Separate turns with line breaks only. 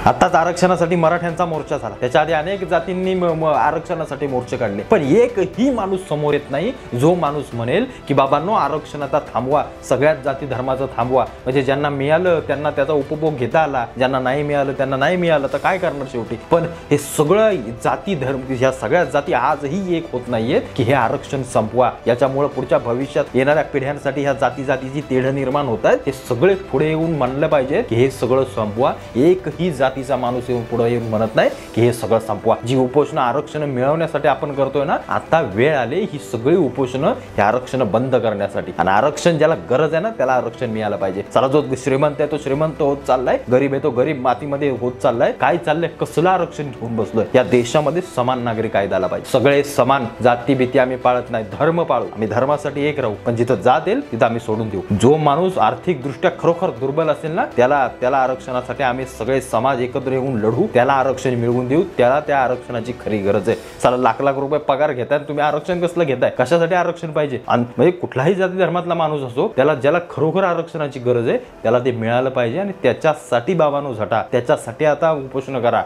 आताच आरक्षणासाठी मराठ्यांचा मोर्चा झाला, त्याच्या आधी अनेक जातींनी आरक्षणासाठी मोर्चे काढले, पण एकही माणूस समोर येत नाही जो माणूस म्हणेल की बाबांनो आरक्षणाचा थांबवा, सगळ्याच जाती धर्माचं थांबवा, म्हणजे ज्यांना मिळालं त्यांना त्याचा उपभोग घेता आला, ज्यांना नाही मिळालं त्यांना नाही मिळालं तर काय करणार शेवटी. पण हे सगळं जाती धर्म ह्या सगळ्या जाती आजही एक होत नाहीयेत की हे आरक्षण संपवा. याच्यामुळे पुढच्या भविष्यात येणाऱ्या पिढ्यांसाठी ह्या जातीची तेढ निर्माण होत आहेत. हे सगळे पुढे येऊन म्हणलं पाहिजे की हे सगळं संपवा. एकही जातीचा माणूस येऊन पुढे येऊन म्हणत नाही की हे सगळं संपवा. जी उपोषण आरक्षण मिळवण्यासाठी आपण करतोय ना, आता वेळ आली ही सगळी उपोषण हे आरक्षण बंद करण्यासाठी. आणि आरक्षण ज्याला गरज आहे ना त्याला आरक्षण मिळालं पाहिजे. चला जो श्रीमंत आहे तो श्रीमंत होत चाललाय, गरीब आहे तो गरीब मातीमध्ये होत चाललाय. काय चाललंय, कसलं आरक्षण घेऊन बसलोय. या देशामध्ये समान नागरिक कायदा आला पाहिजे. सगळे समान, जाती भीती आम्ही पाळत नाही, धर्म पाळू, आम्ही धर्मासाठी एक राहू, पण जिथं जात येईल तिथं आम्ही सोडून देऊ. जो माणूस आर्थिक दृष्ट्या खरोखर दुर्बल असेल ना त्याला आरक्षणासाठी आम्ही सगळे समाज एकत्र येऊन लढू, त्याला आरक्षण मिळवून देऊ. त्याला त्या आरक्षणाची खरी गरज आहे. चला लाख लाख रुपये पगार घेताय, तुम्ही आरक्षण कसलं घेताय, कशासाठी आरक्षण पाहिजे. म्हणजे कुठलाही जाती धर्मातला माणूस असो, ज्याला खरोखर आरक्षणाची गरज आहे त्याला ते मिळालं पाहिजे. आणि त्याच्यासाठी बाबांनो झटा, त्याच्यासाठी आता उपोषण करा.